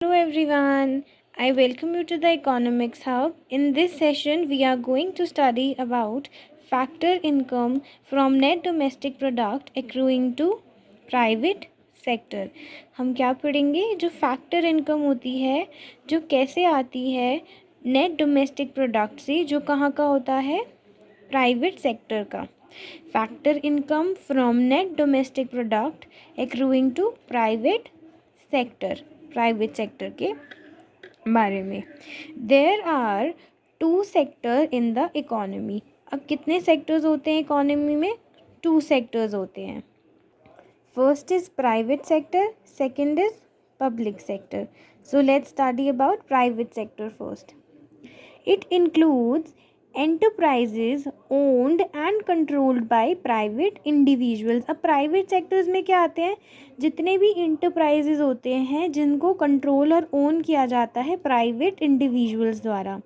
Hello everyone, I welcome you to the Economics Hub. In this session, we are going to study about factor income from net domestic product accruing to private sector. हम क्या पढ़ेंगे? जो factor income होती है, जो कैसे आती है नेट डोमेस्टिक प्रोडक्ट से, जो कहाँ का होता है? प्राइवेट सेक्टर का. Factor income from net domestic product accruing to private sector के बारे में. There are 2 sector in the economy. अब कितने सेक्टर्स होते हैं इकोनॉमी में? 2 सेक्टर्स होते हैं. First is private sector, second is public sector. So let's study about private sector first. It includes enterprises owned and controlled by private individuals. अब private sectors में क्या आते हैं? जितने भी इंटरप्राइजेज होते हैं जिनको कंट्रोल और ओन किया जाता है प्राइवेट इंडिविजुअल्स द्वारा,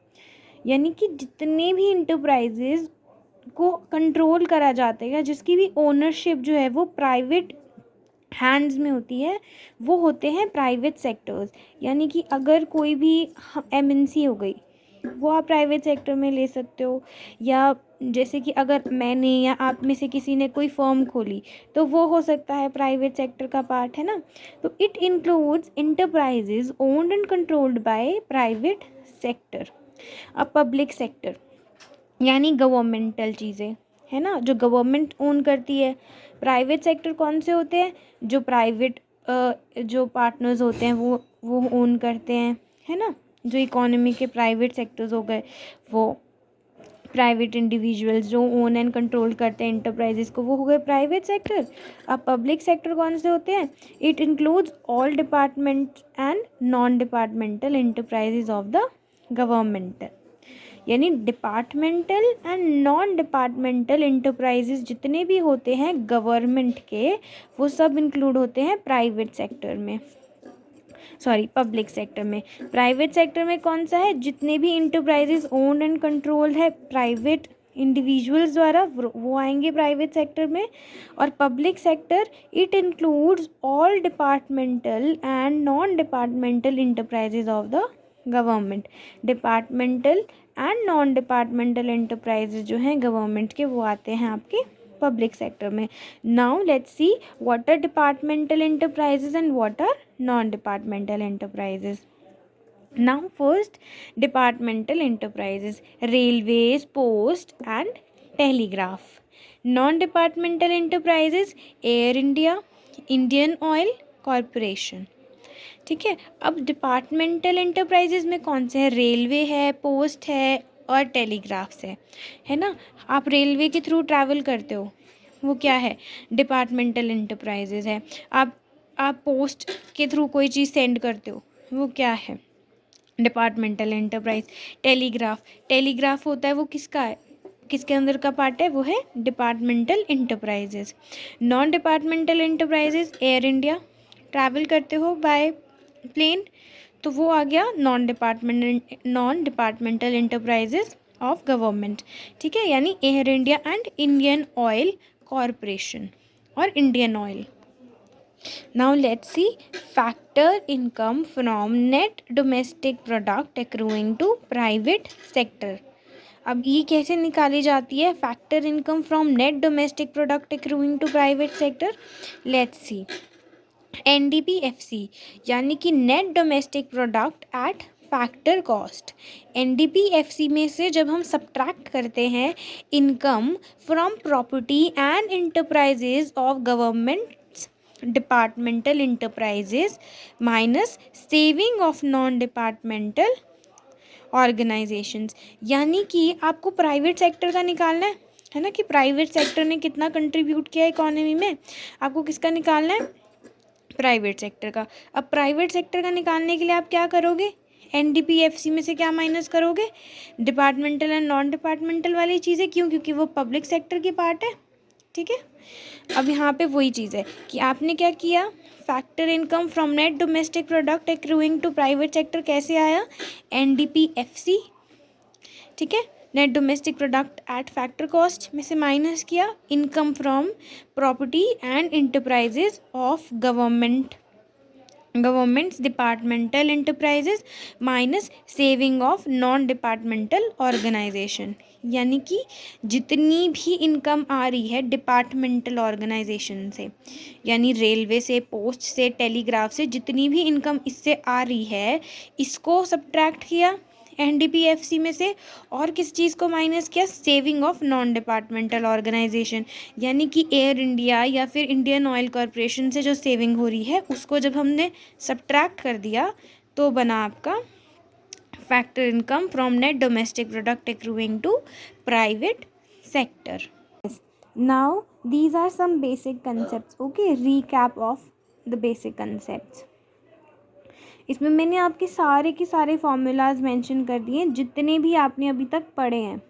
यानी कि जितने भी इंटरप्राइजेज को कंट्रोल करा जाता है, जिसकी भी ओनरशिप जो है वो प्राइवेट हैंड्स में होती है, वो होते हैं प्राइवेट सेक्टर्स. यानी कि अगर कोई भी एमएनसी हो गई, वो आप प्राइवेट सेक्टर में ले सकते हो. या जैसे कि अगर मैंने या आप में से किसी ने कोई फर्म खोली, तो वो हो सकता है प्राइवेट सेक्टर का पार्ट, है ना. तो it includes enterprises owned and controlled by private sector. अब पब्लिक सेक्टर यानी गवर्नमेंटल चीज़ें, है ना, जो गवर्नमेंट ओन करती है. प्राइवेट सेक्टर कौन से होते हैं? जो प्राइवेट जो पार्टनर्स होते हैं वो ओन करते हैं, है ना. जो इकोनॉमी के प्राइवेट सेक्टर्स हो गए, वो प्राइवेट इंडिविजुअल्स जो ओन एंड कंट्रोल करते हैं इंटरप्राइजेस को, वो हो गए प्राइवेट सेक्टर. अब पब्लिक सेक्टर कौन से होते हैं? It includes all department and non departmental enterprises of the government. यानी departmental and non departmental enterprises जितने भी होते हैं गवर्नमेंट के, वो सब इंक्लूड होते हैं प्राइवेट सेक्टर में, पब्लिक सेक्टर में. प्राइवेट सेक्टर में कौन सा है? जितने भी इंटरप्राइजेज ओन्ड एंड कंट्रोल्ड है प्राइवेट इंडिविजुअल्स द्वारा, वो आएंगे प्राइवेट सेक्टर में. और public sector it includes all departmental and non departmental enterprises of the government. Departmental and non departmental enterprises जो हैं गवर्नमेंट के, वो आते हैं आपके पब्लिक सेक्टर में. Now let's see what are departmental enterprises and what are non departmental enterprises. Now first, departmental enterprises: railways, post and telegraph. Non-departmental enterprises: Air India, Indian Oil Corporation. ठीक है. अब departmental enterprises में कौन से हैं? Railway है, post है और टेलीग्राफ्स है ना. आप रेलवे के थ्रू ट्रैवल करते हो, वो क्या है? डिपार्टमेंटल एंटरप्राइजेज है. आप पोस्ट के थ्रू कोई चीज़ सेंड करते हो, वो क्या है? Departmental enterprise. टेलीग्राफ होता है, वो किसका है? किसके अंदर का पार्ट है? वो है departmental enterprises. Non departmental enterprises: air India, travel करते हो बाय प्लेन, तो वो आ गया non departmental enterprises of government. ठीक है. यानी air India and Indian oil corporation और Indian oil. Now let's see factor income from net domestic product accruing to private sector. अब ये कैसे निकाली जाती है? Factor income from net domestic product accruing to private sector. Let's see. NDPFC यानी कि net domestic product at factor cost. NDPFC में से जब हम सब्ट्रैक्ट करते हैं income from property and enterprises of government departmental enterprises minus saving of non departmental organisations. यानी कि आपको प्राइवेट सेक्टर का निकालना है ना, कि प्राइवेट सेक्टर ने कितना कंट्रीब्यूट किया इकोनॉमी में. आपको किसका निकालना है? प्राइवेट सेक्टर का. अब प्राइवेट सेक्टर का निकालने के लिए आप क्या करोगे? NDPFC में से क्या माइनस करोगे? डिपार्टमेंटल एंड नॉन डिपार्टमेंटल वाली चीज़ें. क्यों? क्योंकि वो पब्लिक सेक्टर की पार्ट है. ठीक है. अब यहाँ पे वही चीज़ है कि आपने क्या किया? Factor income from net domestic product accruing to private sector कैसे आया? NDPFC. ठीक है. Net domestic product at factor cost में से माइनस किया income from property and enterprises of government governments departmental enterprises minus saving of non departmental organisation, यानी कि जितनी भी इनकम आ रही है डिपार्टमेंटल ऑर्गेनाइजेशन से, यानी रेलवे से, पोस्ट से, टेलीग्राफ से, जितनी भी इनकम इससे आ रही है इसको सब्ट्रैक्ट किया एनडीपीएफसी में से, और किस चीज़ को माइनस किया, saving of non departmental organisation, यानी कि एयर इंडिया या फिर इंडियन ऑयल कॉरपोरेशन से जो सेविंग हो रही है उसको जब हमने सब्ट्रैक्ट कर दिया तो बना आपका factor income from net domestic product accruing to private sector. Now these are some basic concepts. Okay, recap of the basic concepts. इसमें मैंने आपके सारे के सारे फॉर्मूलाज मेंशन कर दिए जितने भी आपने अभी तक पढ़े हैं,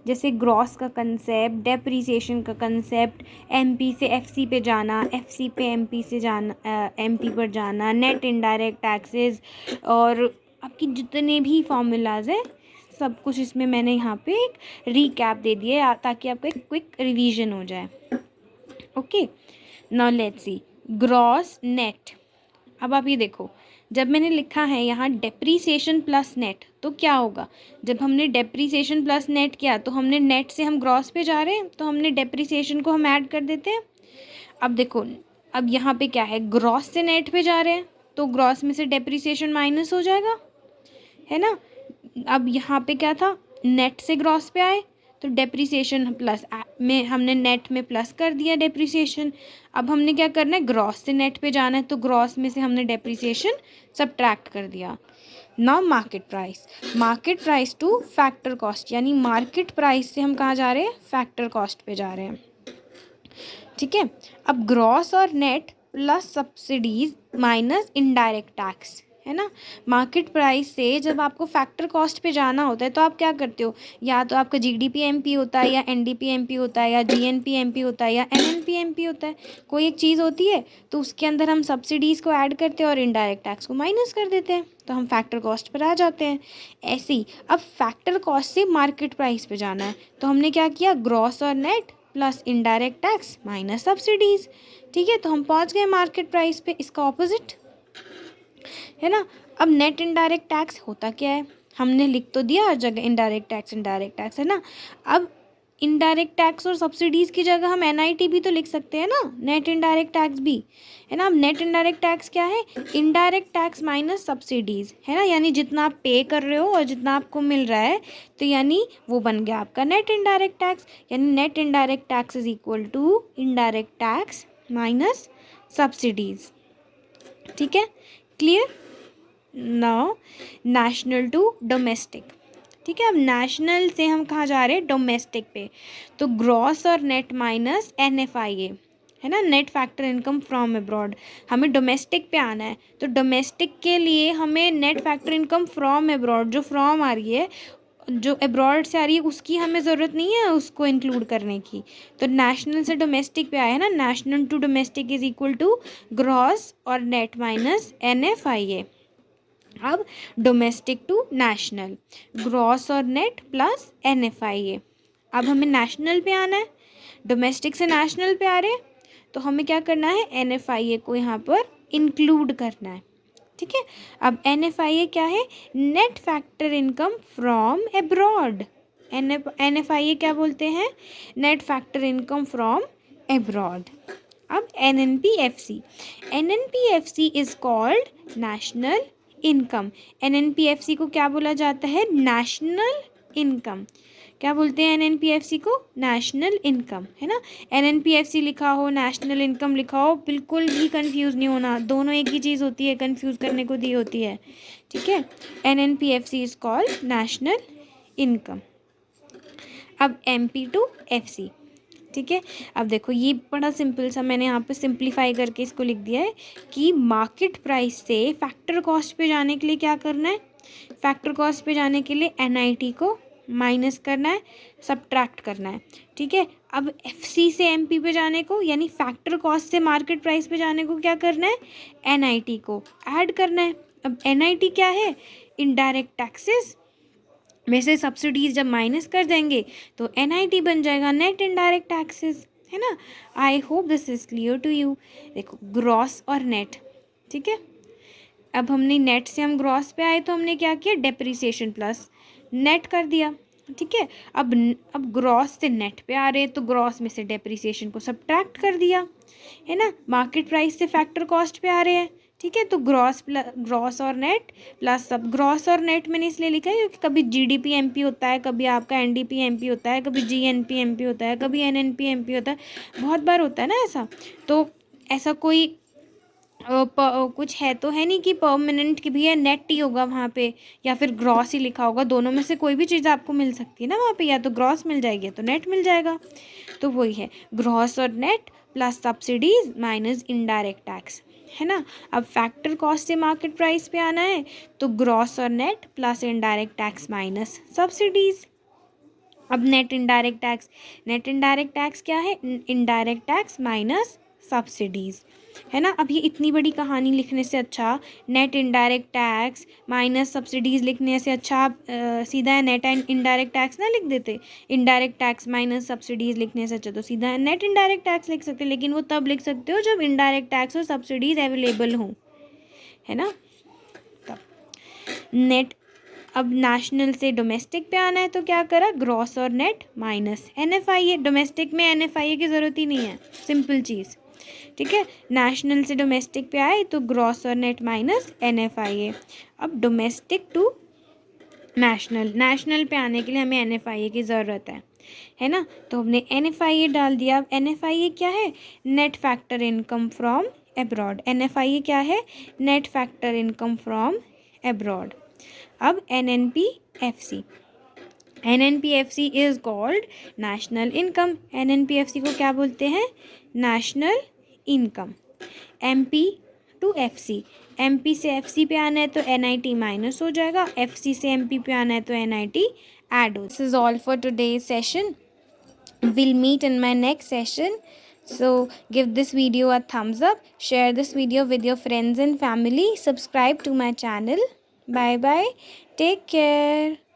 जैसे ग्रॉस का कंसेप्ट, डेप्रीसिएशन का कंसेप्ट, एमपी से एफसी पे जाना, एफसी पे एमपी से जाना, एमपी पर जाना, नेट इनडायरेक्ट टैक्सेस, और आपकी जितने भी फॉर्मूलाज हैं सब कुछ इसमें मैंने यहाँ पे एक रीकैप दे दिया ताकि आपका एक क्विक रिवीजन हो जाए. Okay, now let's C gross net. अब आप ये देखो, जब मैंने लिखा है यहाँ डेप्रीसिएशन प्लस नेट, तो क्या होगा, जब हमने डेप्रीसिएशन प्लस नेट किया तो हमने नेट से हम ग्रॉस पे जा रहे हैं तो हमने डेप्रीसिएशन को हम ऐड कर देते हैं. अब देखो, अब यहाँ पे क्या है, ग्रॉस से नेट पे जा रहे हैं तो ग्रॉस में से डेप्रीसिएशन माइनस हो जाएगा, है ना. अब यहाँ पे क्या था, नेट से ग्रॉस पे आए तो डेप्रीसिएशन प्लस में हमने नेट में प्लस कर दिया डेप्रीसिएशन. अब हमने क्या करना है, ग्रॉस से नेट पे जाना है तो ग्रॉस में से हमने डेप्रीसिएशन सब्ट्रैक्ट कर दिया. Now market price two factor cost, यानी मार्केट प्राइस से हम कहाँ जा रहे हैं, फैक्टर कॉस्ट पे जा रहे हैं. ठीक है, अब ग्रॉस और net plus subsidies minus indirect tax, है ना. मार्केट प्राइस से जब आपको फैक्टर कॉस्ट पे जाना होता है तो आप क्या करते हो, या तो आपका जीडीपी एमपी होता है, या एनडीपी एमपी होता है, या जीएनपी एमपी होता है, या एनएनपी एमपी होता है. कोई एक चीज़ होती है तो उसके अंदर हम सब्सिडीज़ को ऐड करते हैं और इनडायरेक्ट टैक्स को माइनस कर देते हैं तो हम फैक्टर कॉस्ट पर आ जाते हैं. ऐसे ही अब फैक्टर कॉस्ट से मार्केट प्राइस पे जाना है तो हमने क्या किया, ग्रॉस और net plus indirect tax minus subsidies. ठीक है, तो हम पहुंच गए मार्केट प्राइस पे, इसका ऑपोजिट, है ना. अब नेट इनडायरेक्ट टैक्स होता क्या है, हमने लिख तो दिया हर जगह इनडायरेक्ट टैक्स, है ना. अब इनडायरेक्ट टैक्स और सब्सिडीज़ की जगह हम एनआईटी भी तो लिख सकते हैं ना, नेट इनडायरेक्ट टैक्स भी, है ना. अब नेट इनडायरेक्ट टैक्स क्या है, इनडायरेक्ट टैक्स माइनस सब्सिडीज़, है ना, यानी जितना आप पे कर रहे हो और जितना आपको मिल रहा है तो यानी वो बन गया आपका नेट इनडायरेक्ट टैक्स. यानी net indirect tax is equal to indirect tax minus subsidies. ठीक है, clear. Now national to domestic. ठीक है, अब नेशनल से हम कहाँ जा रहे हैं, डोमेस्टिक पे. तो ग्रॉस और नेट माइनस एनएफआईए, है ना, net factor income from abroad. हमें डोमेस्टिक पे आना है तो डोमेस्टिक के लिए हमें net factor income from abroad, जो फ्रॉम आ रही है, जो अब्रॉड से आ रही है उसकी हमें ज़रूरत नहीं है उसको इंक्लूड करने की. तो नेशनल से डोमेस्टिक पे आया है ना, national to domestic is equal to gross और नेट माइनस एनएफआईए. अब डोमेस्टिक टू नेशनल, ग्रॉस और नेट प्लस एनएफआईए. अब हमें नेशनल पे आना है, डोमेस्टिक से नेशनल पे आ रहे हैं तो हमें क्या करना है, एनएफआईए को यहाँ पर इंक्लूड करना है. ठीक है, अब एनएफआईए क्या है, net factor income from abroad. NFIA क्या बोलते हैं, net factor income from abroad. अब एनएनपीएफसी is called national income. NNPFC को क्या बोला जाता है, नेशनल इनकम. क्या बोलते हैं एनएनपीएफसी को, नेशनल इनकम, है ना. एनएनपीएफसी लिखा हो, नेशनल इनकम लिखा हो, बिल्कुल भी कंफ्यूज नहीं होना, दोनों एक ही चीज़ होती है, कंफ्यूज करने को दी होती है. ठीक है, एनएनपीएफसी इज कॉल्ड नेशनल इनकम. अब एमपी टू एफसी. ठीक है, अब देखो ये बड़ा सिंपल सा मैंने यहाँ पे सिंप्लीफाई करके इसको लिख दिया है कि मार्केट प्राइस से फैक्टर कॉस्ट पे जाने के लिए क्या करना है, फैक्टर कॉस्ट पे जाने के लिए एनआईटी को माइनस करना है, सब्ट्रैक्ट करना है. ठीक है, अब एफसी से एमपी पे जाने को, यानी फैक्टर कॉस्ट से मार्केट प्राइस पे जाने को क्या करना है, एनआईटी को ऐड करना है. अब एनआईटी क्या है, इनडायरेक्ट टैक्सेस में से सब्सिडीज जब माइनस कर देंगे तो एनआईटी बन जाएगा, नेट इनडायरेक्ट टैक्सेस, है ना. I hope this is clear to you. देखो ग्रॉस और नेट, ठीक है, अब हमने नेट से हम ग्रॉस पे आए तो हमने क्या किया, डेप्रिसिएशन प्लस नेट कर दिया, ठीक है। अब ग्रॉस से नेट पे आ रहे हैं तो ग्रॉस में से डेप्रिसिएशन को सब्ट्रैक्ट कर दिया, है ना। मार्केट प्राइस से फैक्टर कॉस्ट पे आ रहे हैं, ठीक है। तो ग्रॉस और नेट प्लस सब, ग्रॉस और नेट मैंने इसलिए लिखा है क्योंकि कभी जीडीपी एमपी होता है, कभी आपका एनडीपी एमपी होता है, कभी जीएनपी एमपी होता है, कभी एनएनपी एमपी होता है, बहुत बार होता है ना ऐसा। तो ऐसा कोई कुछ है तो है नहीं कि परमानेंट की भी है नेट ही होगा वहाँ पे या फिर ग्रॉस ही लिखा होगा, दोनों में से कोई भी चीज़ आपको मिल सकती है ना वहाँ पे, या तो ग्रॉस मिल जाएगी या तो नेट मिल जाएगा। तो वही है ग्रॉस और net plus subsidies minus indirect tax, है ना। अब फैक्टर कॉस्ट से मार्केट प्राइस पे आना है तो ग्रॉस और net plus indirect tax minus subsidies. अब नेट इनडायरेक्ट टैक्स क्या है, इनडायरेक्ट टैक्स माइनस सब्सिडीज़, है ना। अब ये इतनी बड़ी कहानी लिखने से अच्छा net indirect tax minus subsidies लिखने से अच्छा आप सीधा नेट एंड इनडायरेक्ट टैक्स ना लिख देते। इनडायरेक्ट टैक्स माइनस सब्सिडीज़ लिखने से अच्छा तो सीधा नेट इनडायरेक्ट टैक्स लिख सकते, लेकिन वो तब लिख सकते हो जब इनडायरेक्ट टैक्स और सब्सिडीज़ अवेलेबल हों, है ना। तब नेट, अब नेशनल से डोमेस्टिक पे आना है तो क्या करा, ग्रॉस और नेट माइनस एनएफआईए। डोमेस्टिक में एनएफआईए की ज़रूरत ही नहीं है, सिंपल चीज़, ठीक है। नेशनल से डोमेस्टिक पे आए तो ग्रॉस और नेट माइनस एनएफआईए। अब डोमेस्टिक टू नेशनल पे आने के लिए हमें एनएफआईए की ज़रूरत है ना। तो हमने एनएफआईए डाल दिया। अब एनएफआईए क्या है, net factor income from abroad. NFIA क्या है, net factor income from abroad. अब NNPFC is called national income. NNPFC को क्या बोलते हैं, national income. MP to FC, MP से एफसी पे आना है तो एनआईटी माइनस हो जाएगा, एफसी से एमपी पे आना है तो एनआईटी ऐड हो। This is all for today's session, we'll meet in my next session. So give this video a thumbs up, share this video with your friends and family, subscribe to my channel. Bye bye, take care.